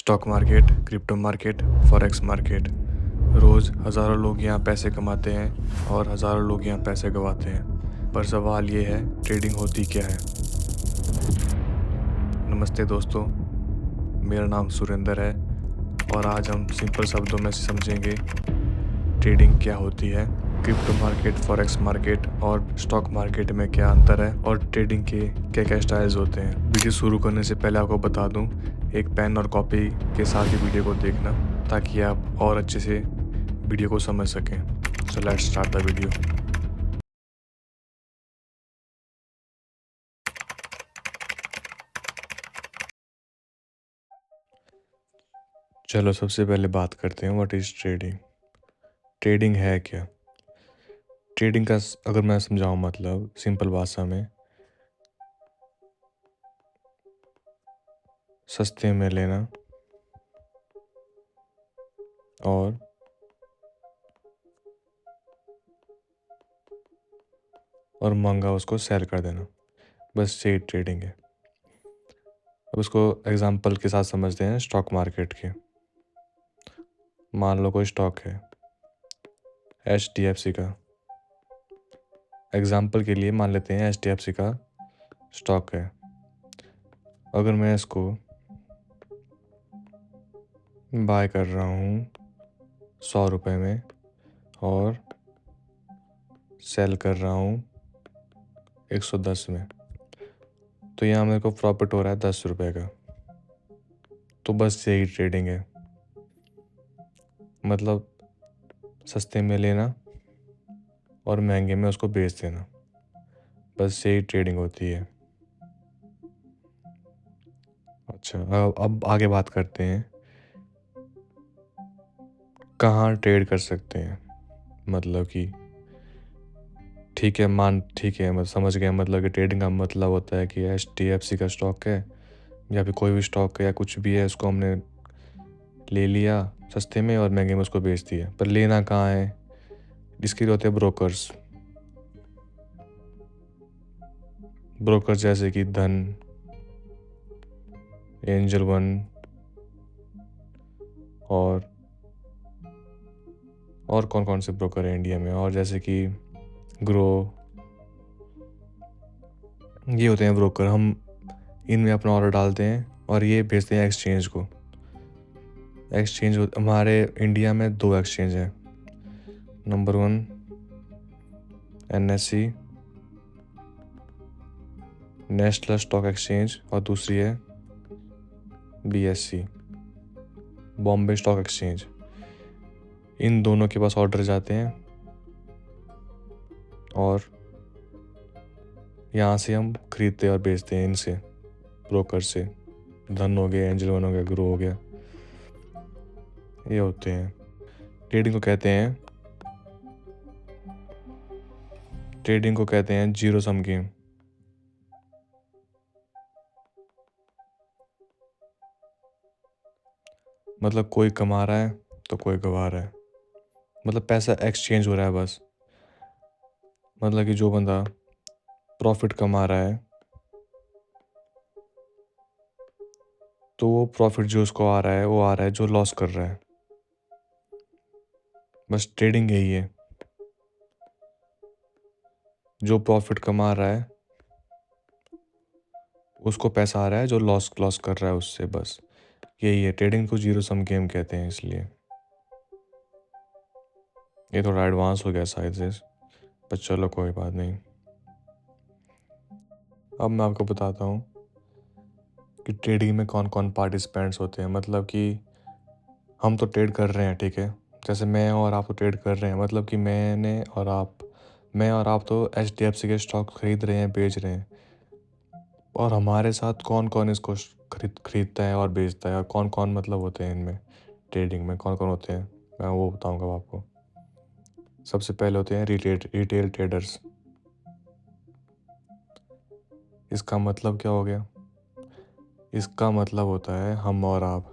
Stock market, crypto market, forex market. रोज़ हज़ारों लोग यहाँ पैसे कमाते हैं और हज़ारों लोग यहाँ पैसे गंवाते हैं। पर सवाल ये है, ट्रेडिंग होती क्या है? नमस्ते दोस्तों, मेरा नाम सुरेंद्र है और आज हम सिंपल शब्दों में समझेंगे ट्रेडिंग क्या होती है, क्रिप्टो मार्केट, फॉरेक्स मार्केट और स्टॉक मार्केट में क्या अंतर है और ट्रेडिंग के क्या क्या स्टाइल्स होते हैं। वीडियो शुरू करने से पहले आपको बता दूं, एक पेन और कॉपी के साथ ही वीडियो को देखना ताकि आप और अच्छे से वीडियो को समझ सकें। So let's start the video. चलो सबसे पहले बात करते हैं व्हाट इज़ ट्रेडिंग। ट्रेडिंग है क्या? ट्रेडिंग का अगर मैं समझाऊं मतलब सिंपल भाषा में, सस्ते में लेना और महंगा उसको सेल कर देना, बस यही ट्रेडिंग है। अब उसको एग्जांपल के साथ समझते हैं स्टॉक मार्केट के। मान लो कोई स्टॉक है HDFC का, एग्जांपल के लिए मान लेते हैं HDFC का स्टॉक है। अगर मैं इसको बाय कर रहा हूँ 100 रुपये में और सेल कर रहा हूँ 110 में, तो यहाँ मेरे को प्रॉफिट हो रहा है 10 रुपये का। तो बस यही ट्रेडिंग है, मतलब सस्ते में लेना और महंगे में उसको बेच देना, बस यही ट्रेडिंग होती है। अच्छा, अब आगे बात करते हैं कहाँ ट्रेड कर सकते हैं। मतलब कि ठीक है मैं समझ गया, मतलब कि ट्रेडिंग का मतलब होता है कि HDFC का स्टॉक है या फिर कोई भी स्टॉक है या कुछ भी है, उसको हमने ले लिया सस्ते में और महंगे में उसको बेच दिया। पर लेना कहाँ है? इसके लिए होते हैं ब्रोकर्स जैसे कि धन, एंजल वन और कौन कौन से ब्रोकर हैं इंडिया में, और जैसे कि ग्रो, ये होते हैं ब्रोकर। हम इनमें अपना ऑर्डर डालते हैं और ये भेजते हैं एक्सचेंज को। हमारे इंडिया में 2 एक्सचेंज हैं। Number 1 NSE, national stock exchange, और दूसरी है BSE, बॉम्बे स्टॉक एक्सचेंज। इन दोनों के पास ऑर्डर जाते हैं और यहाँ से हम खरीदते और बेचते हैं इनसे, ब्रोकर से। धन हो गया, एंजल वन हो गया, ग्रो हो गया, ये होते हैं। ट्रेडिंग को कहते हैं जीरो सम गेम। मतलब कोई कमा रहा है तो कोई गवा रहा है, मतलब पैसा एक्सचेंज हो रहा है बस। मतलब कि जो बंदा प्रॉफिट कमा रहा है तो वो प्रॉफिट जो उसको आ रहा है वो आ रहा है जो लॉस कर रहा है। बस ट्रेडिंग यही है, जो प्रॉफिट कमा रहा है उसको पैसा आ रहा है, जो लॉस कर रहा है उससे, बस यही है। ट्रेडिंग को जीरो सम गेम कहते हैं। इसलिए ये थोड़ा एडवांस हो गया शायद से, पर चलो कोई बात नहीं। अब मैं आपको बताता हूँ कि ट्रेडिंग में कौन कौन पार्टिसिपेंट्स होते हैं। मतलब कि हम तो ट्रेड कर रहे हैं, ठीक है, जैसे मैं और आप तो ट्रेड कर रहे हैं, मतलब कि मैं और आप तो HDFC के स्टॉक खरीद रहे हैं, बेच रहे हैं। और हमारे साथ कौन कौन इसको खरीदता है और बेचता है, और कौन कौन मतलब होते हैं इनमें, ट्रेडिंग में कौन कौन होते हैं, मैं वो बताऊंगा आपको। सबसे पहले होते हैं रिटेल ट्रेडर्स। इसका मतलब क्या हो गया? इसका मतलब होता है हम और आप,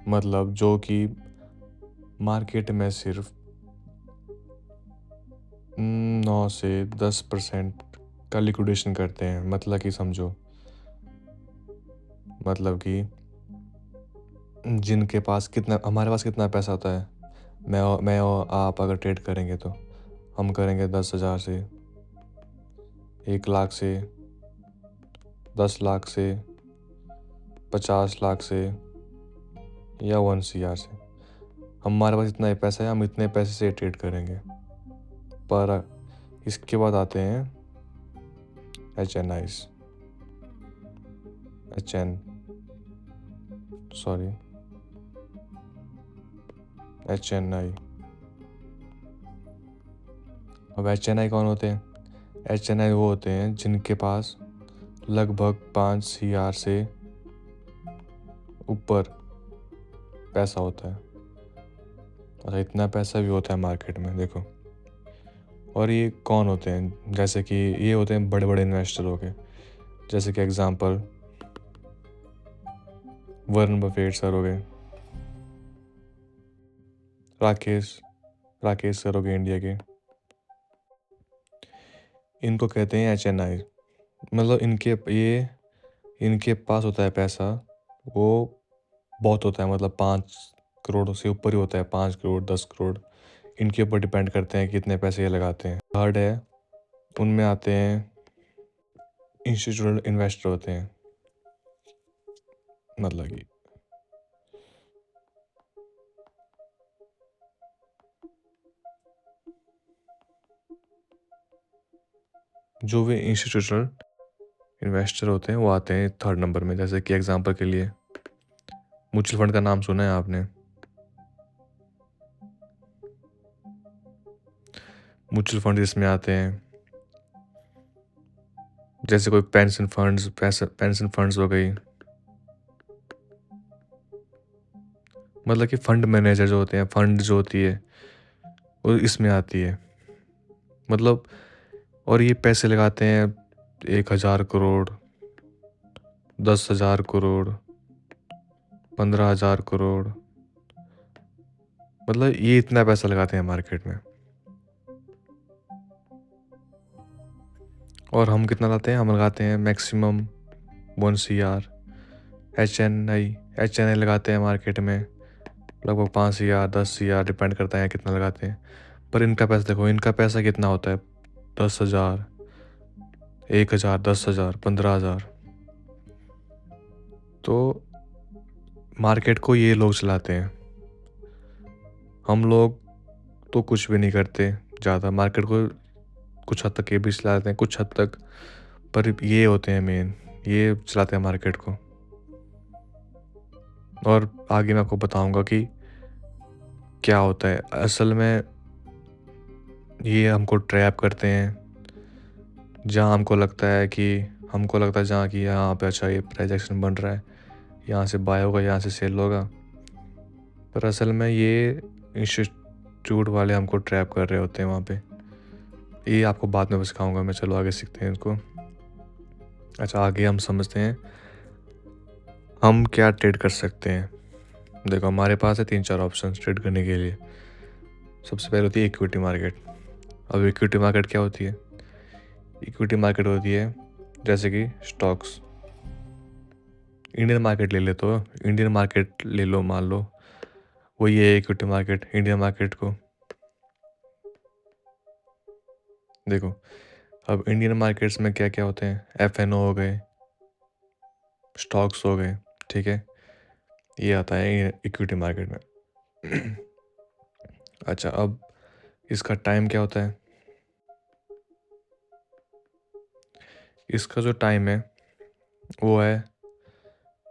मतलब जो कि मार्केट में सिर्फ 9 से 10% का लिक्विडेशन करते हैं। मतलब कि समझो मतलब कि जिनके पास कितना, हमारे पास कितना पैसा होता है, मैं और आप अगर ट्रेड करेंगे तो हम करेंगे 10,000 से, 1 लाख से, 10 लाख से, 50 लाख से, या 1 CR से। हमारे पास इतना ही पैसा है, हम इतने पैसे से ट्रेड करेंगे। पर इसके बाद आते हैं HNIs, HNI। अब HNI कौन होते हैं? HNI वो होते हैं जिनके पास लगभग 5 CR से ऊपर पैसा होता है। अच्छा, इतना पैसा भी होता है मार्केट में, देखो। और ये कौन होते हैं? जैसे कि ये होते हैं बड़े बड़े इन्वेस्टर हो गए, जैसे कि एग्जांपल वरुण बफेट सर हो गए, राकेश सर हो गए इंडिया के। इनको कहते हैं HNI। मतलब इनके पास होता है पैसा, वो बहुत होता है, मतलब 5 करोड़ से ऊपर ही होता है, 5 करोड़, 10 करोड़। इनके ऊपर डिपेंड करते हैं कितने पैसे ये लगाते हैं। थर्ड है, उनमें आते हैं इंस्टीट्यूशनल इन्वेस्टर होते हैं। मतलब कि जो भी इंस्टीट्यूशनल इन्वेस्टर होते हैं वो आते हैं 3rd नंबर में। जैसे कि एग्जांपल के लिए म्यूचुअल फंड का नाम सुना है आपने? म्यूचुअल फंड इसमें आते हैं, जैसे कोई पेंशन फंड्स हो गई। मतलब कि फंड मैनेजर जो होते हैं, फंड जो होती है वो इसमें आती है। मतलब और ये पैसे लगाते हैं 1,000 करोड़, 10,000 करोड़, 15,000 करोड़। मतलब ये इतना पैसा लगाते हैं मार्केट में। और हम कितना लगाते हैं? हम लगाते हैं मैक्सिमम 1 CR। HNI लगाते हैं मार्केट में लगभग 5 CR, 10 CR, डिपेंड करता है कितना लगाते हैं। पर इनका पैसा देखो, इनका पैसा कितना होता है? 10,000, 1,000, 10,000, 15,000। तो मार्केट को ये लोग चलाते हैं। हम लोग तो कुछ भी नहीं करते ज़्यादा, मार्केट को कुछ हद तक ये भी चलाते हैं, कुछ हद तक। पर ये होते हैं मेन, ये चलाते हैं मार्केट को। और आगे मैं आपको बताऊंगा कि क्या होता है असल में। ये हमको ट्रैप करते हैं जहाँ हमको लगता है जहाँ कि यहाँ पे अच्छा ये प्राइस एक्शन बन रहा है, यहाँ से बाय होगा, यहाँ से सेल होगा। पर असल में ये इंस्टीट्यूट वाले हमको ट्रैप कर रहे होते हैं वहाँ पे। ये आपको बाद में सिखाऊंगा मैं, चलो आगे सीखते हैं इसको। अच्छा, आगे हम समझते हैं हम क्या ट्रेड कर सकते हैं। देखो, हमारे पास है 3-4 ऑप्शन ट्रेड करने के लिए। सबसे पहले होती है इक्विटी मार्केट। अब इक्विटी मार्केट क्या होती है? इक्विटी मार्केट होती है जैसे कि स्टॉक्स। इंडियन मार्केट ले ले, तो इंडियन मार्केट ले लो, मान लो वही है इक्विटी मार्केट। इंडियन मार्केट को देखो, अब इंडियन मार्केट्स में क्या क्या होते हैं? FNO हो गए, स्टॉक्स हो गए, ठीक है। ये आता है इक्विटी मार्केट में। अच्छा, अब इसका टाइम क्या होता है? इसका जो टाइम है वो है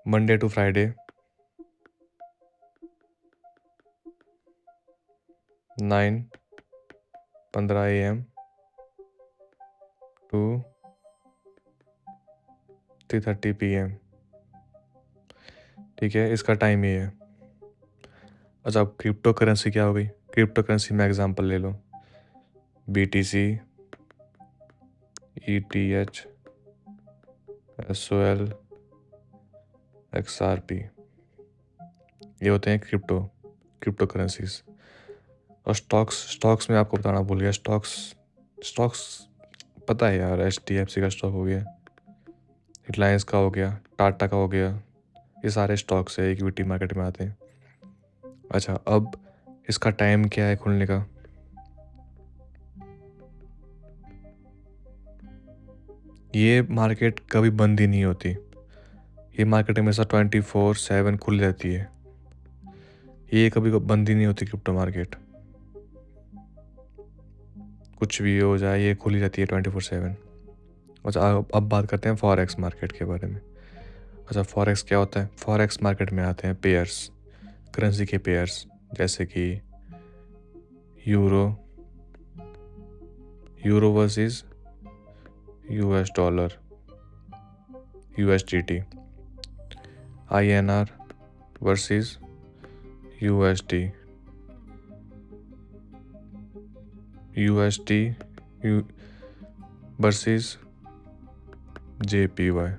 Monday to Friday, 9:15 AM to 3:30 PM, ठीक है। इसका टाइम ये है। अच्छा, अब क्रिप्टो करेंसी क्या हो गई? क्रिप्टो करेंसी में एग्जांपल ले लो, BTC, ETH, SOL, XRP। ये होते हैं क्रिप्टो करेंसीज। और स्टॉक्स में आपको बताना भूल गया। स्टॉक्स पता है यार, HDFC का स्टॉक हो गया, रिलायंस का हो गया, टाटा का हो गया, ये सारे स्टॉक्स है इक्विटी मार्केट में आते हैं। अच्छा, अब इसका टाइम क्या है खुलने का? ये मार्केट कभी बंद ही नहीं होती। ये मार्केट हमेशा 24/7 खुली रहती है। ये कभी बंद ही नहीं होती क्रिप्टो मार्केट। कुछ भी हो जाए ये खुली रहती है 24/7। अच्छा, अब बात करते हैं फॉरेक्स मार्केट के बारे में। अच्छा, फॉरेक्स क्या होता है? फॉरेक्स मार्केट में आते हैं पेयर्स, करेंसी के पेयर्स, जैसे कि euro versus US dollar, USDT, INR versus USD, USD versus JPY.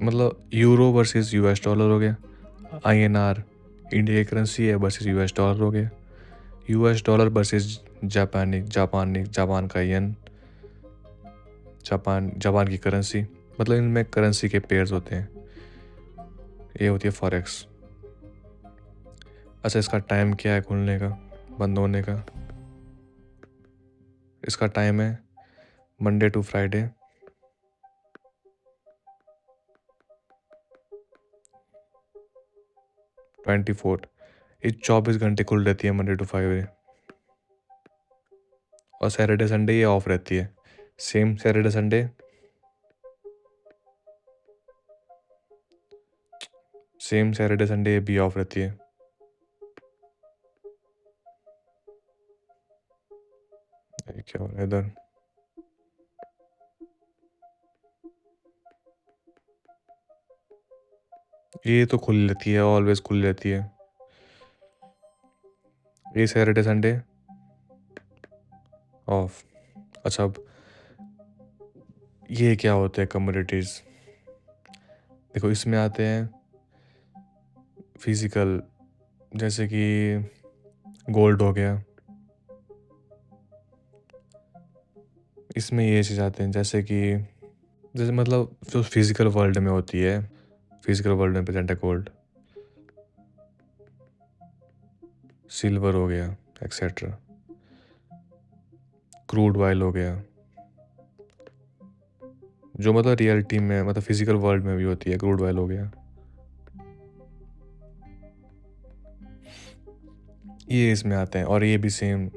मतलब यूरो वर्सेस यूएस डॉलर हो गया, आईएनआर इंडिया की करेंसी है वर्सेस यूएस डॉलर हो गया, यूएस डॉलर वर्सेस जापान का येन, जापान की करेंसी। मतलब इनमें करेंसी के पेयर्स होते हैं। ये होती है फॉरेक्स। अच्छा, इसका टाइम क्या है खुलने का, बंद होने का? इसका टाइम है मंडे टू फ्राइडे, 24। ये 24 घंटे खुल रहती है मंडे टू फ्राइडे, और सैटरडे संडे ये ऑफ रहती है। सेम सैटरडे संडे, ये भी ऑफ रहती है। ये क्या हो रहा है इधर? ये तो खुली रहती है, ऑलवेज खुली रहती है। ये सैटरडे संडे ऑफ। अच्छा, अब ये क्या होते हैं कमोडिटीज़? देखो, इसमें आते हैं फिजिकल, जैसे कि गोल्ड हो गया। इसमें ये चीज़ आते हैं जैसे मतलब जो फिजिकल वर्ल्ड में होती है, फिजिकल वर्ल्ड में प्रेजेंट है गोल्ड, सिल्वर हो गया, एक्सेट्रा। क्रूड ऑयल हो गया, जो मतलब रियलिटी में मतलब फिजिकल वर्ल्ड में भी होती है, क्रूड ऑयल हो गया। ये इसमें आते हैं, और ये भी सेम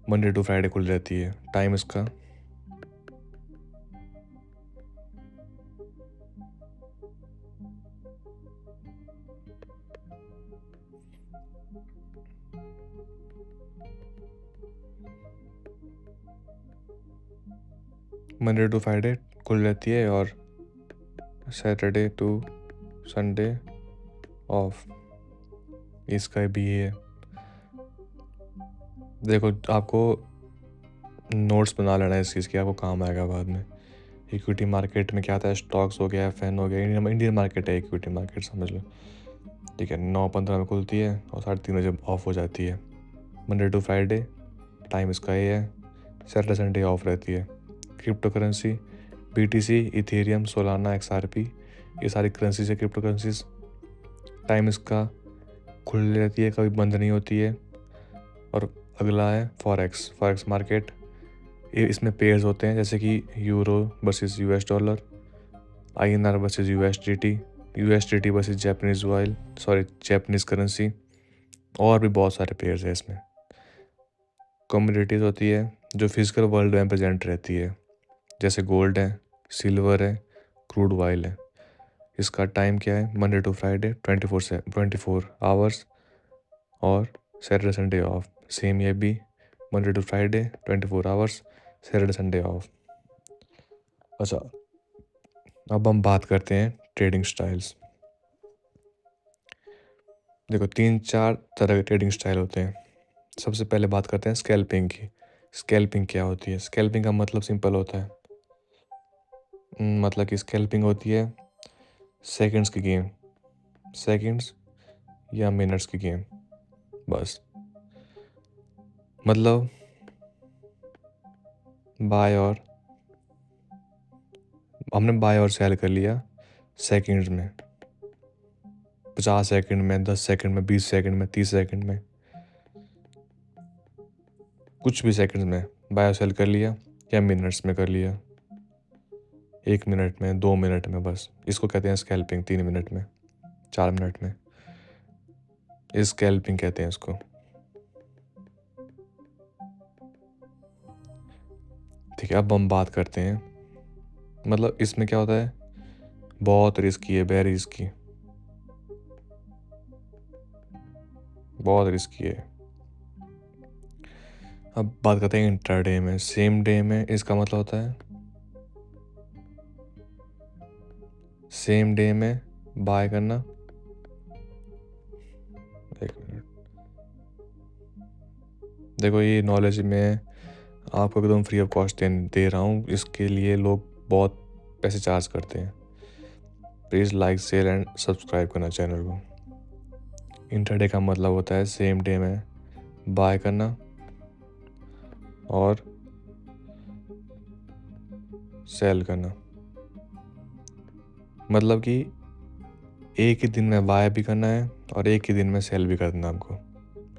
मंडे टू फ्राइडे खुल रहती है। टाइम इसका मंडे टू फ्राइडे खुल रहती है, और सैटरडे टू संडे ऑफ। इसका भी है। देखो, आपको नोट्स बना लेना है इस चीज़ की, आपको काम आएगा बाद में। इक्विटी मार्केट में क्या आता है? स्टॉक्स हो गया, एफएन हो गया, इंडियन मार्केट है इक्विटी मार्केट, समझ लो। ठीक है, 9:15 में खुलती है और 3:30 बजे ऑफ हो जाती है। मंडे टू फ्राइडे टाइम इसका ये है। सैटरडे संडे ऑफ रहती है। Crypto currency, BTC, Ethereum, Solana, XRP, ये सारी करेंसी है, क्रिप्टो करेंसीज। टाइम इसका खुली रहती है, कभी बंद नहीं होती है। और अगला है फॉरेक्स मार्केट। ये इसमें पेयर्स होते हैं, जैसे कि euro versus US dollar, INR versus USDT versus Japanese currency, और भी बहुत सारे पेयर्स हैं इसमें। कमोडिटीज़ होती है जो फिजिकल वर्ल्ड में प्रेजेंट रहती है, जैसे गोल्ड है, सिल्वर है, क्रूड ऑयल है। इसका टाइम क्या है? मंडे टू फ्राइडे 24 आवर्स, और सैटरडे संडे ऑफ। सेम ये भी Monday to Friday 24 hours, Saturday Sunday off. अच्छा, अब हम बात करते हैं ट्रेडिंग स्टाइल्स। देखो, 3-4 तरह के ट्रेडिंग स्टाइल होते हैं। सबसे पहले बात करते हैं स्कैल्पिंग की। स्कैल्पिंग क्या होती है? स्कैल्पिंग का मतलब सिंपल होता है, मतलब कि स्कैल्पिंग होती है सेकंड्स की गेम, सेकंड्स या मिनट्स की गेम, बस। मतलब बाय और हमने बाय और सेल कर लिया सेकंड्स में, 50 सेकंड में, 10 सेकंड में, 20 सेकंड में, 30 सेकंड में, कुछ भी सेकंड्स में बाय और सेल कर लिया, या मिनट्स में कर लिया, 1 मिनट में, 2 मिनट में, बस इसको कहते हैं स्कैल्पिंग। 3 मिनट में, 4 मिनट में, स्कैल्पिंग कहते हैं इसको। ठीक है, अब हम बात करते हैं, मतलब इसमें क्या होता है, बहुत रिस्की है, वेरी रिस्की, बहुत रिस्की है। अब बात करते हैं इंट्राडे में। सेम डे में इसका मतलब होता है सेम डे में बाय करना। एक मिनट, देखो ये नॉलेज मैं आपको एकदम फ्री ऑफ कॉस्ट दे रहा हूँ, इसके लिए लोग बहुत पैसे चार्ज करते हैं। Please like, share and subscribe करना चैनल को। इंट्राडे का मतलब होता है सेम डे में बाय करना और सेल करना, मतलब कि एक ही दिन में बाय भी करना है और एक ही दिन में सेल भी करना है आपको।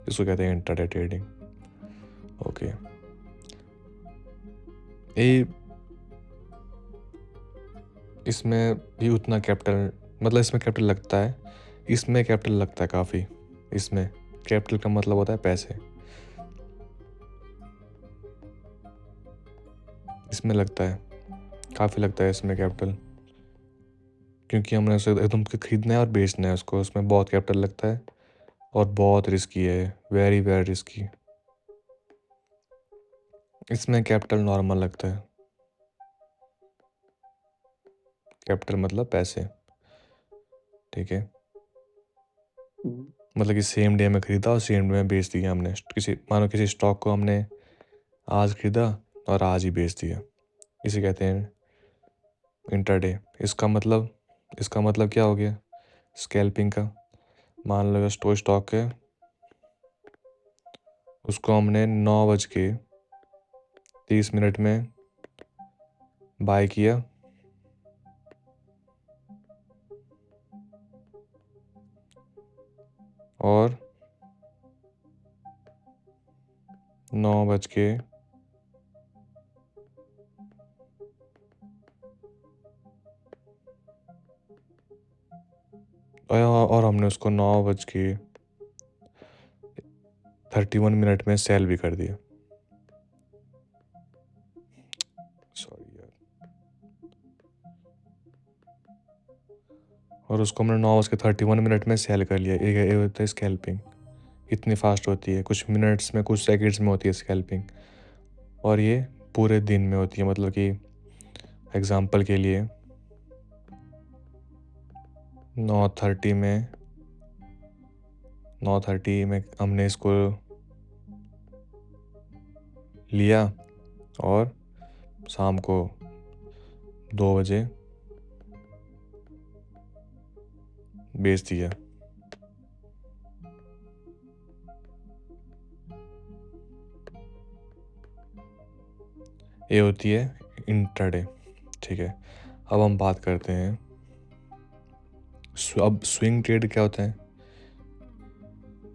इसको कहते हैं इंट्राडे ट्रेडिंग। ओके, ये इसमें भी उतना कैपिटल, मतलब इसमें कैपिटल लगता है, इसमें कैपिटल लगता है काफ़ी। इसमें कैपिटल का मतलब होता है पैसे, इसमें लगता है, काफ़ी लगता है इसमें कैपिटल, क्योंकि हमने उसे एकदम खरीदना है और बेचना है उसको, उसमें बहुत कैपिटल लगता है और बहुत रिस्की है, वेरी वेरी रिस्की। इसमें कैपिटल नॉर्मल लगता है, कैपिटल मतलब पैसे। ठीक है, मतलब कि सेम डे में खरीदा और सेम डे में बेच दिया हमने। मानो किसी स्टॉक को हमने आज खरीदा और आज ही बेच दिया, इसे कहते हैं इंट्राडे। इसका मतलब क्या हो गया स्कैल्पिंग का। मान लो स्टॉक है, उसको हमने 9:30 में बाय किया और 9 और हमने उसको 9:31 में सेल भी कर दिया। सॉरी यार, और उसको हमने 9:31 में सेल कर लिया। ये होता है स्कैल्पिंग, इतनी फास्ट होती है, कुछ मिनट्स में, कुछ सेकंड्स में होती है स्कैल्पिंग, और ये पूरे दिन में होती है। मतलब कि एग्जांपल के लिए 9:30 में हमने इसको लिया और शाम को 2 बजे बेच दिया। ये होती है इंट्राडे। ठीक है, अब हम बात करते हैं अब स्विंग ट्रेड क्या होता है।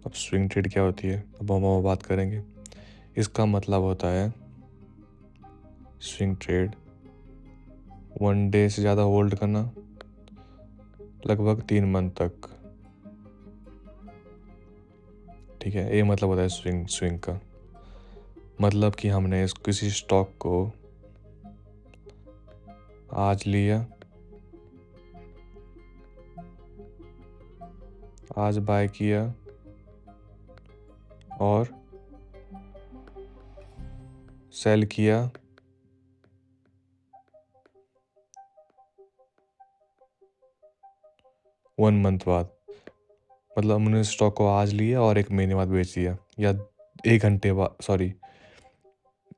अब स्विंग ट्रेड क्या होती है, अब हम बात करेंगे। इसका मतलब होता है स्विंग ट्रेड 1 डे से ज़्यादा होल्ड करना, लगभग 3 मंथ तक। ठीक है, ये मतलब होता है स्विंग का। मतलब कि हमने किसी स्टॉक को आज लिया, आज बाय किया और सेल किया 1 मंथ बाद। मतलब हमने स्टॉक को आज लिया और 1 महीने बाद बेच दिया, या 1 घंटे बाद, सॉरी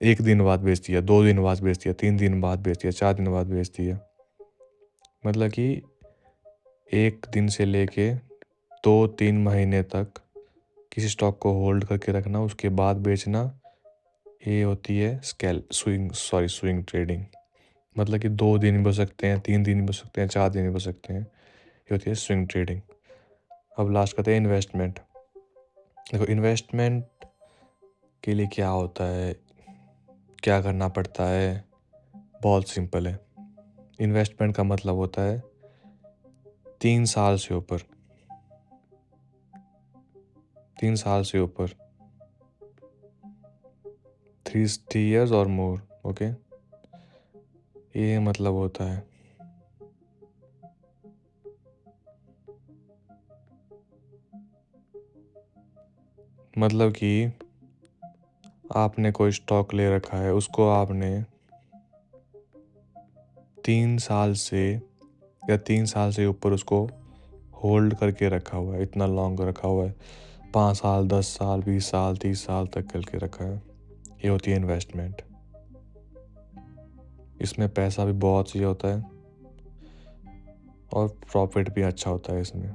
1 दिन बाद बेच दिया, 2 दिन बाद बेच दिया, 3 दिन बाद बेच दिया, 4 दिन बाद बेच दिया। मतलब कि 1 दिन से लेके 2-3 महीने तक किसी स्टॉक को होल्ड करके रखना, उसके बाद बेचना, ये होती है स्विंग ट्रेडिंग। मतलब कि 2 दिन भी हो सकते हैं, 3 दिन भी हो सकते हैं, 4 दिन भी हो सकते हैं। ये होती है स्विंग ट्रेडिंग। अब लास्ट करते हैं इन्वेस्टमेंट। देखो इन्वेस्टमेंट के लिए क्या होता है, क्या करना पड़ता है, बहुत सिंपल है। इन्वेस्टमेंट का मतलब होता है 3 साल से ऊपर, 3 साल से ऊपर, 3 years और मोर। ओके, ये मतलब होता है। मतलब कि आपने कोई स्टॉक ले रखा है, उसको आपने 3 साल से या 3 साल से ऊपर उसको होल्ड करके रखा हुआ है, इतना लॉन्ग रखा हुआ है, 5 साल, 10 साल, 20 साल, 30 साल तक करके रखा है। ये होती है इन्वेस्टमेंट। इसमें पैसा भी बहुत चाहिए होता है और प्रॉफिट भी अच्छा होता है इसमें।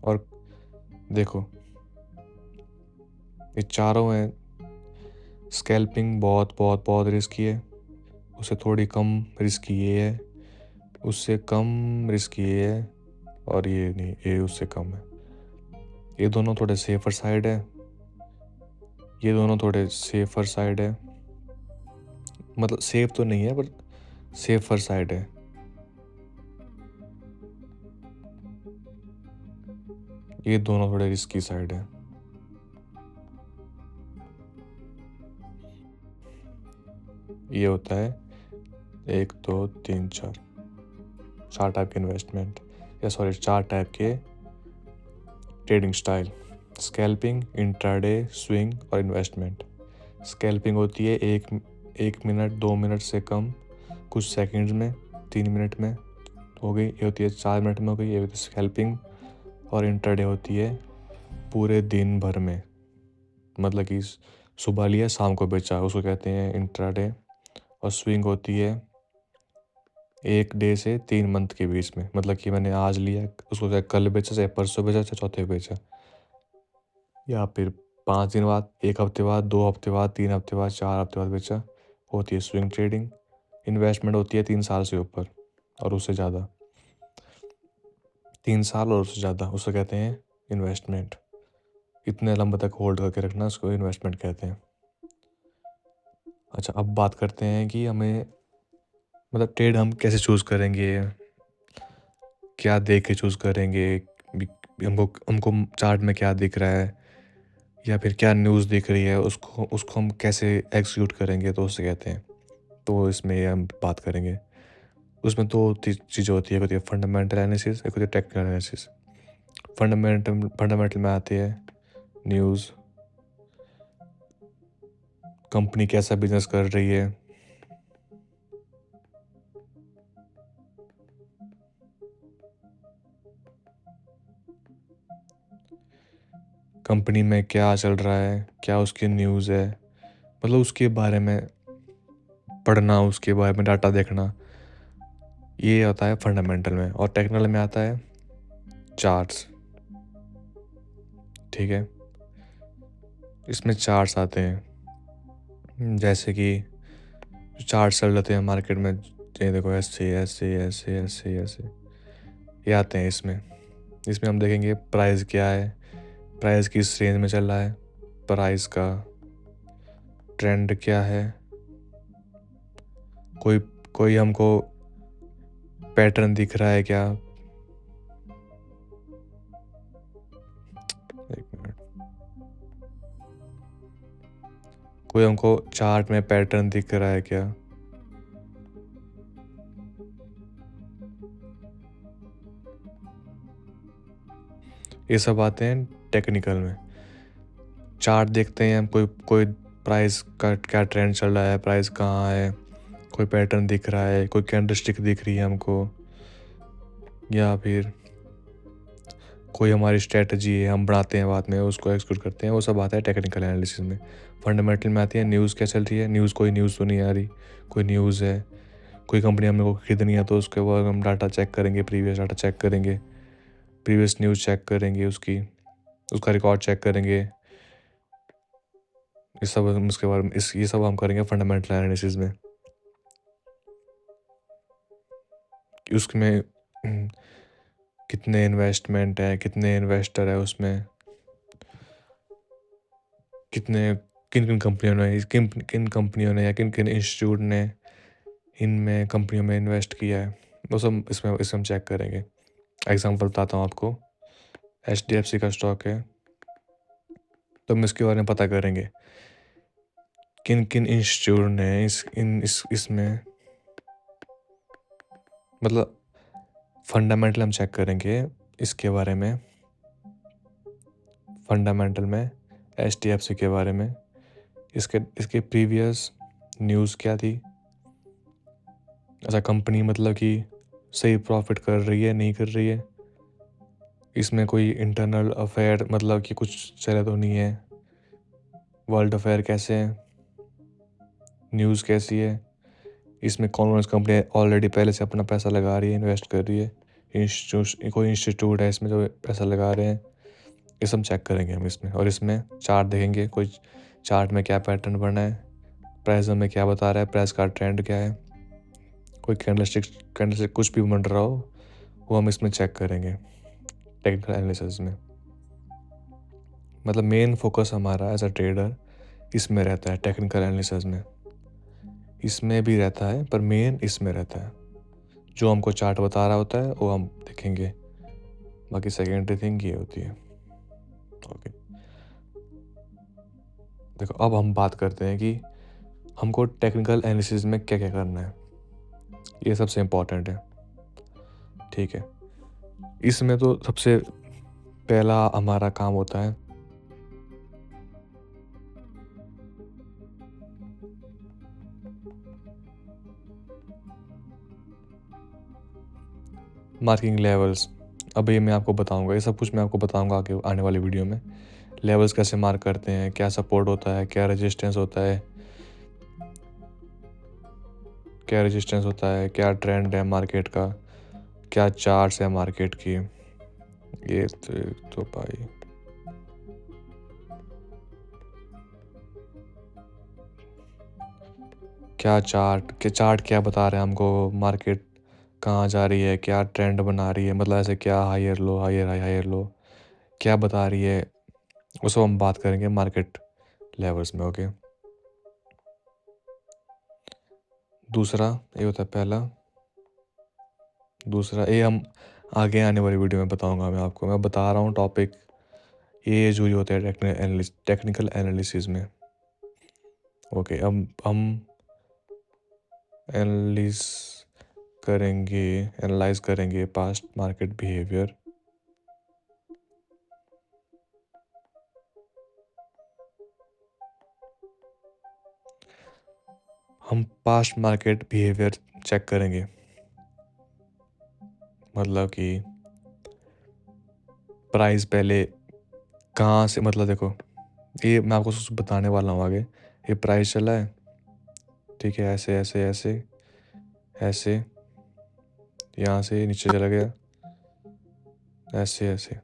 और देखो ये चारों हैं। स्कैल्पिंग बहुत बहुत बहुत रिस्की है, उससे थोड़ी कम रिस्की ये है, उससे कम रिस्की ये है, और ये नहीं, ये उससे कम है। ये दोनों थोड़े सेफर साइड है, ये दोनों थोड़े सेफर साइड है। मतलब सेफ तो नहीं है पर सेफर साइड है। ये दोनों थोड़े रिस्की साइड है। ये होता है 1 2 3 4, 4 टाइप के इन्वेस्टमेंट, या सॉरी 4 टाइप के trading style. Scalping, intraday, swing और इन्वेस्टमेंट। स्कैल्पिंग होती है 1 मिनट 2 मिनट से कम, कुछ सेकंड्स में, 3 मिनट में हो गई। ये होती है 4 मिनट में हो गई, ये होती है स्कैल्पिंग। और इंट्राडे होती है पूरे दिन भर में, मतलब कि सुबह लिया शाम को बेचा, उसको कहते हैं इंट्राडे। और स्विंग होती है 1 डे से 3 मंथ के बीच में, मतलब कि मैंने आज लिया, उसको चाहे कल बेचा, चाहे परसों बेचा, चाहे चौथे बेचा, या फिर 5 दिन बाद, 1 हफ्ते बाद, 2 हफ्ते बाद, 3 हफ्ते बाद, 4 हफ्ते बाद बेचा, होती है स्विंग ट्रेडिंग। इन्वेस्टमेंट होती है 3 साल से ऊपर और उससे ज़्यादा, 3 साल और उससे ज़्यादा, उससे कहते हैं इन्वेस्टमेंट। इतने लंबे तक होल्ड करके रखना, उसको इन्वेस्टमेंट कहते हैं। अच्छा, अब बात करते हैं कि हमें मतलब ट्रेड हम कैसे चूज़ करेंगे, क्या देख के चूज़ करेंगे, हमको हमको चार्ट में क्या दिख रहा है, या फिर क्या न्यूज़ दिख रही है, उसको उसको हम कैसे एग्जीक्यूट करेंगे, तो उससे कहते हैं। तो इसमें हम बात करेंगे। उसमें 2 चीज़ें होती है, एक होती है फंडामेंटल एनालिसिस, एक होती है टेक्निकल एनालिसिस। फंडामेंटल में आती है न्यूज़, कंपनी कैसा बिजनेस कर रही है, कंपनी में क्या चल रहा है, क्या उसकी न्यूज़ है, मतलब उसके बारे में पढ़ना, उसके बारे में डाटा देखना, ये होता है फंडामेंटल में। और टेक्निकल में आता है चार्ट्स। ठीक है, इसमें चार्ट्स आते हैं, जैसे कि चार्ट्स चल जाते हैं मार्केट में, ये देखो ऐसे ऐसे ऐसे ऐसे ऐसे, ये आते हैं इसमें। इसमें हम देखेंगे प्राइस क्या है, प्राइस किस रेंज में चल रहा है, प्राइस का ट्रेंड क्या है, कोई कोई हमको पैटर्न दिख रहा है क्या, एक मिनट, कोई हमको चार्ट में पैटर्न दिख रहा है क्या, ये सब आते हैं टेक्निकल में। चार्ट देखते हैं हम, कोई कोई प्राइस का क्या ट्रेंड चल रहा है, प्राइस कहाँ है, कोई पैटर्न दिख रहा है, कोई कैंडलस्टिक दिख रही है हमको, या फिर कोई हमारी स्ट्रेटजी है हम बनाते हैं बाद में, उसको एक्सक्यूट करते हैं, वो सब आता है टेक्निकल एनालिसिस में। फंडामेंटल में आती है न्यूज़ क्या चल रही है, न्यूज़ कोई न्यूज़ तो नहीं आ रही, कोई न्यूज़ है, कोई कंपनी हमने को खरीदनी है, तो उसके बाद हम डाटा चेक करेंगे, प्रीवियस डाटा चेक करेंगे, प्रीवियस न्यूज़ चेक करेंगे, उसका रिकॉर्ड चेक करेंगे। इस सब हम उसके बारे में ये सब हम करेंगे फंडामेंटल एनालिसिस में। कि उसमें कितने इन्वेस्टमेंट है, कितने इन्वेस्टर है उसमें, कितने किन किन कंपनियों ने किन किन कंपनियों ने या किन किन इंस्टीट्यूट ने इनमें कंपनियों में इन्वेस्ट किया है, वो सब इसमें हम चेक करेंगे। एग्जांपल बताता हूँ आपको। HDFC का स्टॉक है, तो हम इसके बारे में पता करेंगे किन किन इंस्टीट्यूट ने इसमें मतलब फंडामेंटल हम चेक करेंगे इसके बारे में, फंडामेंटल में HDFC के बारे में, इसके प्रीवियस न्यूज़ क्या थी, ऐसा कंपनी मतलब कि सही प्रॉफिट कर रही है नहीं कर रही है, इसमें कोई इंटरनल अफेयर मतलब कि कुछ चले तो नहीं है, वर्ल्ड अफेयर कैसे है, न्यूज़ कैसी है, इसमें कौन कौन सी कंपनी ऑलरेडी पहले से अपना पैसा लगा रही है, इन्वेस्ट कर रही है, कोई इंस्टीट्यूट है इसमें जो पैसा लगा रहे हैं, ये सब चेक करेंगे हम इसमें। और इसमें चार्ट देखेंगे, कोई चार्ट में क्या पैटर्न बना है, प्राइस में क्या बता रहा है, प्राइस का ट्रेंड क्या है, कोई कैंडलस्टिक कुछ भी बन रहा हो वो हम इसमें चेक करेंगे टेक्निकल एनालिसिस में। मतलब मेन फोकस हमारा एज अ ट्रेडर इसमें रहता है, टेक्निकल एनालिसिस में। इसमें भी रहता है पर मेन इसमें रहता है, जो हमको चार्ट बता रहा होता है वो हम देखेंगे, बाकी सेकेंडरी थिंग ये होती है। ओके, देखो अब हम बात करते हैं कि हमको टेक्निकल एनालिसिस में क्या क्या करना है, ये सबसे इम्पोर्टेंट है। ठीक है, इसमें तो सबसे पहला हमारा काम होता है मार्किंग लेवल्स। अब ये मैं आपको बताऊंगा, ये सब कुछ मैं आपको बताऊंगा आगे आने वाली वीडियो में। लेवल्स कैसे मार्क करते हैं, क्या सपोर्ट होता है, क्या रेजिस्टेंस होता है, क्या ट्रेंड है मार्केट का, क्या चार्ट्स है मार्केट की। ये तो भाई क्या चार्ट क्या बता रहे हैं हमको, मार्केट कहाँ जा रही है, क्या ट्रेंड बना रही है, मतलब ऐसे क्या higher low higher high higher low क्या बता रही है, वो सब हम बात करेंगे मार्केट लेवल्स में। ओके, दूसरा ये होता है पहला। दूसरा ये हम आगे आने वाली वीडियो में बताऊंगा मैं आपको, मैं बता रहा हूँ टॉपिक ये जो होता है टेक्निकल एनालिसिस में। ओके, अब हम एनालाइज करेंगे पास्ट मार्केट बिहेवियर। हम पास्ट मार्केट बिहेवियर चेक करेंगे, मतलब कि प्राइस पहले कहाँ से, मतलब देखो ये मैं आपको बताने वाला हूँ आगे। ये प्राइस चला है, ठीक है, ऐसे ऐसे ऐसे ऐसे, यहाँ से नीचे चला गया, ऐसे ऐसे।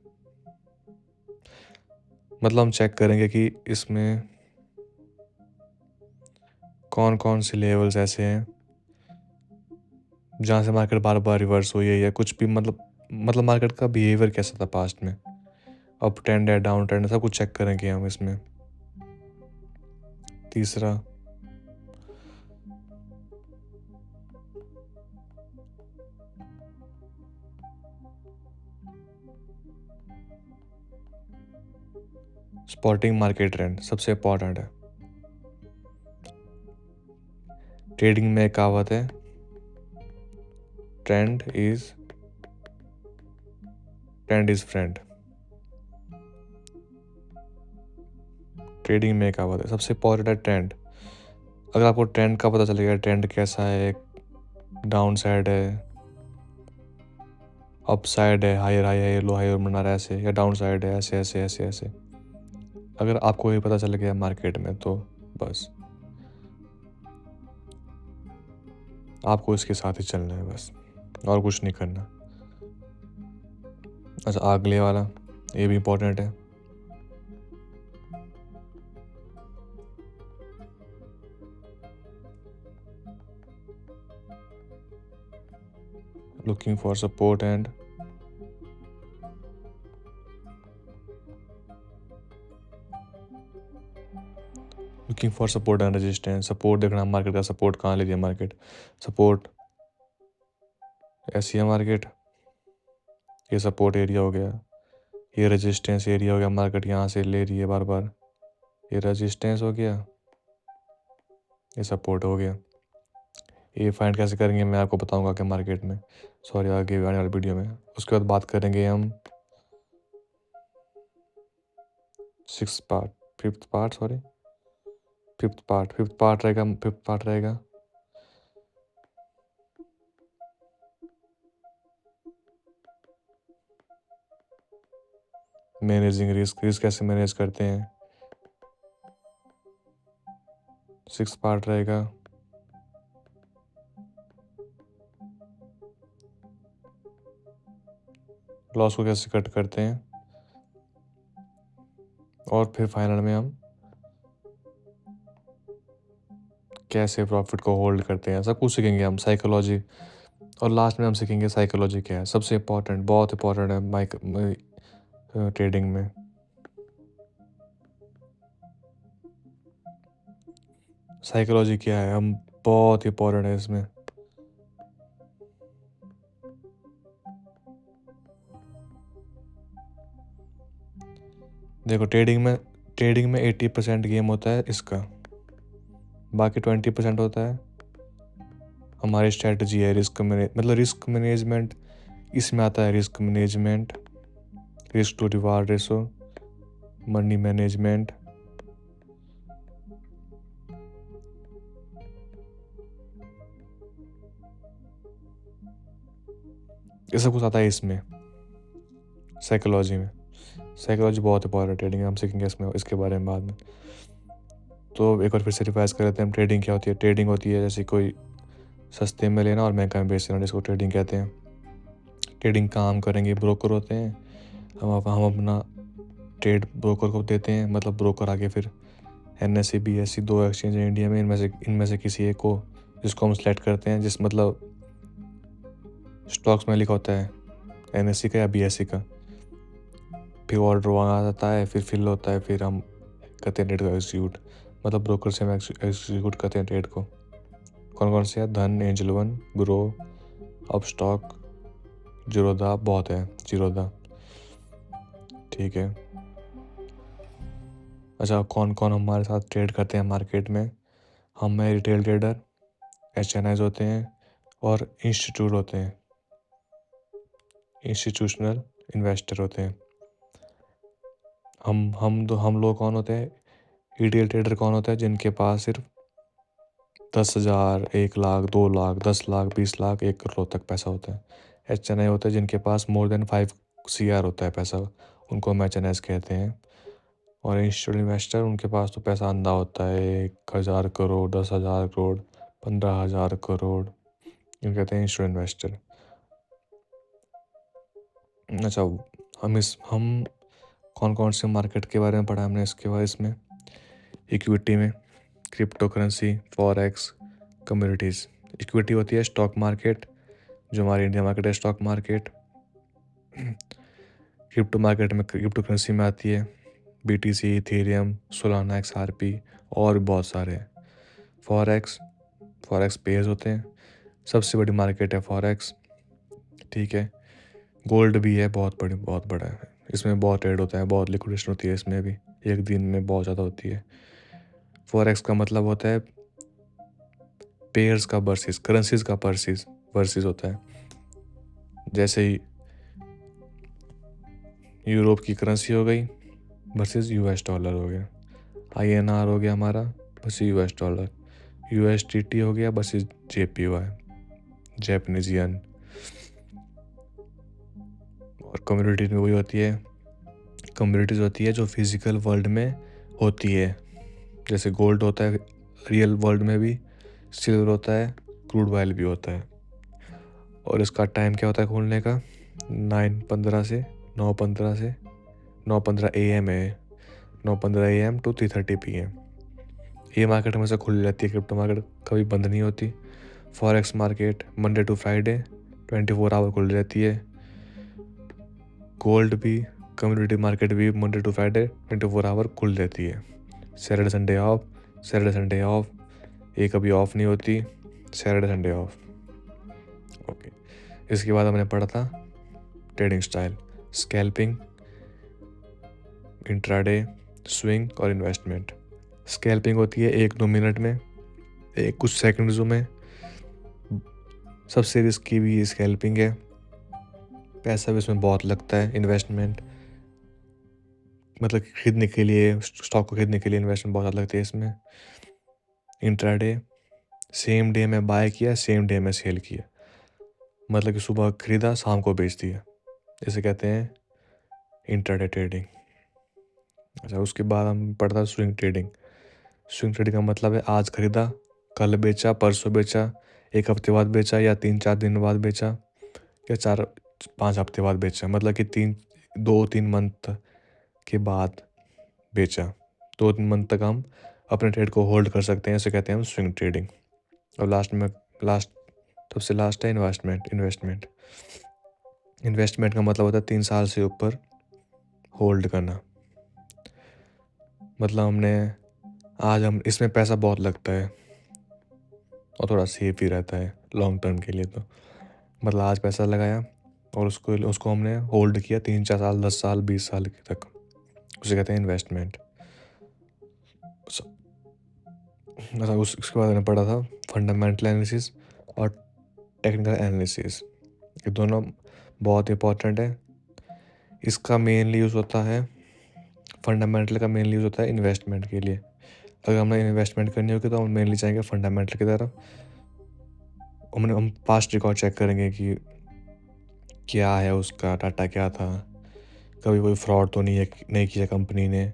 मतलब हम चेक करेंगे कि इसमें कौन कौन से लेवल्स ऐसे हैं जहाँ से मार्केट बार बार रिवर्स हुई है, या कुछ भी मतलब मार्केट का बिहेवियर कैसा था पास्ट में, अप ट्रेंड है डाउन ट्रेंड, सब कुछ चेक करेंगे हम इसमें। तीसरा स्पॉटिंग मार्केट ट्रेंड सबसे इम्पॉर्टेंट है। ट्रेडिंग में एक कहावत है, ट्रेंड इज फ्रेंड। ट्रेडिंग में एक कहावत है, सबसे इम्पॉर्टेंट है ट्रेंड। अगर आपको ट्रेंड का पता चलेगा, ट्रेंड कैसा है, डाउन साइड है, अप साइड है, higher high high low higher बना रहा है ऐसे, या डाउन साइड है ऐसे ऐसे ऐसे ऐसे, अगर आपको ये पता चल गया मार्केट में तो बस आपको इसके साथ ही चलना है, बस और कुछ नहीं करना। अच्छा, अगले वाला ये भी इम्पोर्टेंट है, looking for support and resistance. Support देखना मार्केट का, सपोर्ट कहाँ ले लिया मार्केट, सपोर्ट ऐसी है मार्केट, ये सपोर्ट एरिया हो गया, ये रेजिस्टेंस एरिया हो गया, मार्केट यहाँ से ले रही है बार बार, ये रेजिस्टेंस हो गया, ये सपोर्ट हो गया। ये फाइंड कैसे करेंगे मैं आपको बताऊंगा कि मार्केट में, सॉरी आगे आने वाली वीडियो में। उसके बाद बात करेंगे हम फिफ्थ पार्ट रहेगा मैनेजिंग रिस्क कैसे मैनेज करते हैं, सिक्स पार्ट रहेगा लॉस को कैसे कट करते हैं, और फिर फाइनल में हम कैसे प्रॉफिट को होल्ड करते हैं, सब कुछ सीखेंगे हम, साइकोलॉजी, और लास्ट में हम सीखेंगे साइकोलॉजी क्या है, सबसे इम्पोर्टेंट, बहुत इम्पोर्टेंट है ट्रेडिंग में। साइकोलॉजी क्या है, हम बहुत इम्पोर्टेंट है इसमें। देखो ट्रेडिंग में 80% गेम होता है इसका, बाकी 20% होता है हमारी स्ट्रेटजी है, रिस्क मैनेजमेंट इसमें आता है, risk management, risk to reward ratio, money management, ये सब कुछ आता है इसमें साइकोलॉजी में। साइकोलॉजी बहुत इंपॉर्टेंट है ट्रेडिंग, हम सीखेंगे इसके बारे में बाद में। तो एक बार फिर से रिवाइज कर लेते हैं, ट्रेडिंग क्या होती है। ट्रेडिंग होती है जैसे कोई सस्ते में लेना और महंगा में बेच देना, जिसको ट्रेडिंग कहते हैं। ट्रेडिंग काम करेंगे ब्रोकर होते हैं, हम अपना ट्रेड ब्रोकर को देते हैं, मतलब ब्रोकर आगे फिर NSE BSE 2 एक्सचेंज है इंडिया में, इनमें से किसी एक को, जिसको हम सेलेक्ट करते हैं, जिस मतलब स्टॉक्स में लिखा होता है NSE का या BSE का, फिर ऑर्डर वहाँ आ जाता है, फिर फिल होता है, फिर हम करते हैं ट्रेड को एग्जीक्यूट, मतलब ब्रोकर से हम एग्जीक्यूट करते हैं ट्रेड को। कौन कौन से है, धन, angel one, grow, Upstox, Zerodha, बहुत है जीरोधा, ठीक है। अच्छा, कौन कौन हमारे साथ ट्रेड करते हैं मार्केट में, हम में रिटेल ट्रेडर, HNIs होते हैं, और इंस्टीट्यूट होते हैं, इंस्टीट्यूशनल इन्वेस्टर होते हैं। हम लोग कौन होते हैं, रिटेल ट्रेडर कौन होता है, जिनके पास सिर्फ 10,000, 1 लाख, 2 लाख, 10 लाख, 20 लाख, 1 करोड़ तक पैसा होता है। HNI होता है जिनके पास more than 5 CR होता है पैसा, उनको हम HNIs कहते हैं। और इंस्टीट्यूशनल इन्वेस्टर, उनके पास तो पैसा अंधा होता है, 1,000 करोड़, 10,000 करोड़, 15,000 करोड़, इनको कहते हैं इंस्टीट्यूशनल इन्वेस्टर। अच्छा, हम कौन कौन से मार्केट के बारे में पढ़ा हमने इसके बाद, इसमें इक्विटी में crypto currency, forex, communities. Equity होती है स्टॉक मार्केट, जो हमारी इंडिया मार्केट है, स्टॉक मार्केट। क्रिप्टो मार्केट में क्रिप्टो करेंसी में आती है BTC, इथेरियम, सोलाना, XRP, और भी बहुत सारे हैं। फॉरेक्स पेयर्स होते हैं, सबसे बड़ी मार्केट है फॉरेक्स, ठीक है। गोल्ड भी है, बहुत बड़ा है, इसमें बहुत ट्रेड होता है, बहुत लिक्विडेशन होती है इसमें भी, एक दिन में बहुत ज़्यादा होती है। फॉरेक्स का मतलब होता है पेयर्स का वर्सेस, करेंसीज का वर्सेस होता है। जैसे ही यूरोप की करेंसी हो गई वर्सेस US डॉलर हो गया, INR हो गया हमारा वर्सेस US डॉलर, USDT हो गया वर्सेस JPY, जैपनीज येन। और कम्युनिटी में वही होती है, कम्युनिटीज़ होती है जो फिजिकल वर्ल्ड में होती है, जैसे गोल्ड होता है रियल वर्ल्ड में भी, सिल्वर होता है, क्रूड ऑयल भी होता है। और इसका टाइम क्या होता है खोलने का, 9:15 से 9:15 AM है, 9:15 AM to 3:30 PM। ये मार्केट हमेशा खुली रहती है, क्रिप्टो मार्केट कभी बंद नहीं होती। Forex market Monday to Friday 24 hour खुली रहती है। गोल्ड भी, कम्युनिटी मार्केट भी मंडे टू फ्राइडे 24 आवर खुली रहती है। Saturday Sunday off, Saturday Sunday off, ये कभी ऑफ नहीं होती, सैटरडे संडे ऑफ। ओके, इसके बाद हमने पढ़ा था trading style, scalping, intraday, swing और इन्वेस्टमेंट। स्कैल्पिंग होती है 1-2 मिनट में, कुछ सेकंड्सों में। सबसे रिस्की भी स्कैल्पिंग है, पैसा भी इसमें बहुत लगता है। इन्वेस्टमेंट मतलब खरीदने के लिए, स्टॉक को खरीदने के लिए इन्वेस्टमेंट बहुत ज़्यादा लगती है इसमें। इंट्राडे, सेम डे में बाय किया, सेम डे में सेल किया, मतलब कि सुबह खरीदा शाम को बेच दिया, इसे कहते हैं इंट्राडे ट्रेडिंग। अच्छा, उसके बाद हम पढ़ता स्विंग ट्रेडिंग। स्विंग ट्रेडिंग का मतलब है आज खरीदा, कल बेचा, परसों बेचा, 1 हफ्ते बाद बेचा, या 3-4 दिन बाद बेचा, या 4-5 हफ्ते बाद बेचा, मतलब कि 2-3 मंथ के बाद बेचा। 2-3 मंथ तक हम अपने ट्रेड को होल्ड कर सकते हैं, इसे कहते हैं हम स्विंग ट्रेडिंग। और सबसे लास्ट है इन्वेस्टमेंट। इन्वेस्टमेंट का मतलब होता है 3 साल से ऊपर होल्ड करना। मतलब हम इसमें पैसा बहुत लगता है और थोड़ा सेफ ही रहता है लॉन्ग टर्म के लिए। तो मतलब आज पैसा लगाया और उसको हमने होल्ड किया 3-4 साल, 10 साल, 20 साल तक, उसे कहते हैं इन्वेस्टमेंट। अच्छा, उसके बाद मैंने पढ़ा था फंडामेंटल एनालिसिस और टेक्निकल एनालिसिस। ये दोनों बहुत इंपॉर्टेंट है। इसका मेनली यूज़ होता है, फंडामेंटल का मेनली यूज़ होता है इन्वेस्टमेंट के लिए। अगर हमें इन्वेस्टमेंट करनी होगी तो हम मेनली जाएंगे फंडामेंटल की तरफ। हम पास्ट रिकॉर्ड चेक करेंगे कि क्या है, उसका डाटा क्या था, कभी कोई फ्रॉड तो नहीं किया कंपनी ने।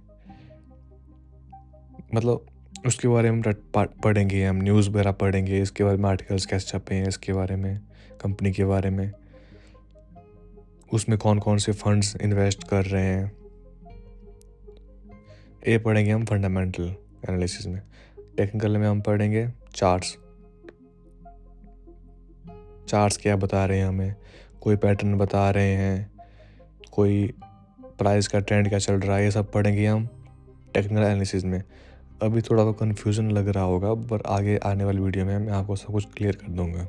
मतलब उसके बारे में पढ़ेंगे, हम न्यूज़ वगैरह पढ़ेंगे, इसके बारे में आर्टिकल्स कैसे छपे हैं इसके बारे में, कंपनी के बारे में, उसमें कौन कौन से फंड्स इन्वेस्ट कर रहे हैं, ये पढ़ेंगे हम फंडामेंटल एनालिसिस में। टेक्निकल में हम पढ़ेंगे चार्ट्स क्या बता रहे हैं हमें, कोई पैटर्न बता रहे हैं, कोई प्राइस का ट्रेंड क्या चल रहा है, ये सब पढ़ेंगे हम टेक्निकल एनालिसिस में। अभी थोड़ा सा कन्फ्यूज़न लग रहा होगा, पर आगे आने वाली वीडियो में मैं आपको सब कुछ क्लियर कर दूंगा।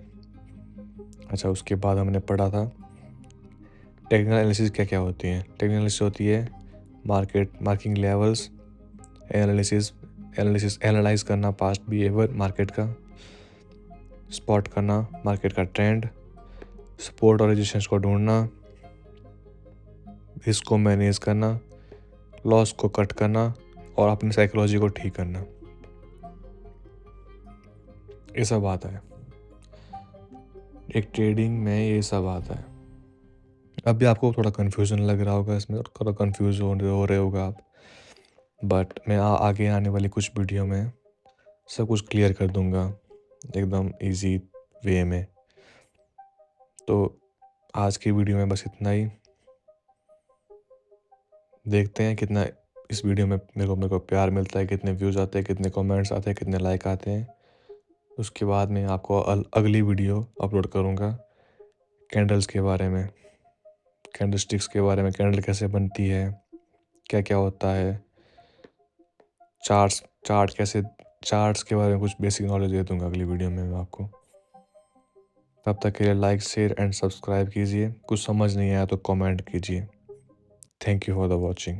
अच्छा, उसके बाद हमने पढ़ा था टेक्निकल एनालिसिस क्या क्या होती है। टेक्निकल एनालिसिस होती है मार्किंग लेवल्स, एनालाइज करना पास्ट बिहेवियर मार्केट का, स्पॉट करना मार्केट का ट्रेंड, सपोर्ट और रेजिस्टेंस को ढूंढना, रिस्क को मैनेज करना, लॉस को कट करना और अपनी साइकोलॉजी को ठीक करना, ये सब आता है एक ट्रेडिंग में, ये सब आता है। अभी आपको थोड़ा कन्फ्यूज़न लग रहा होगा इसमें, थोड़ा कन्फ्यूज हो रहे होगा आप, बट मैं आगे आने वाली कुछ वीडियो में सब कुछ क्लियर कर दूंगा एकदम इजी वे में। तो आज की वीडियो में बस इतना ही। देखते हैं कितना इस वीडियो में मेरे को प्यार मिलता है, कितने व्यूज़ आते हैं, कितने कमेंट्स आते हैं, कितने लाइक आते हैं। उसके बाद मैं आपको अगली वीडियो अपलोड करूँगा कैंडल्स के बारे में, कैंडल स्टिक्स के बारे में, कैंडल कैसे बनती है, क्या क्या होता है, चार्ट्स के बारे में कुछ बेसिक नॉलेज दे दूंगा अगली वीडियो में मैं आपको। तब तक के लिए लाइक, शेयर एंड सब्सक्राइब कीजिए। कुछ समझ नहीं आया तो कमेंट कीजिए। Thank you for the watching.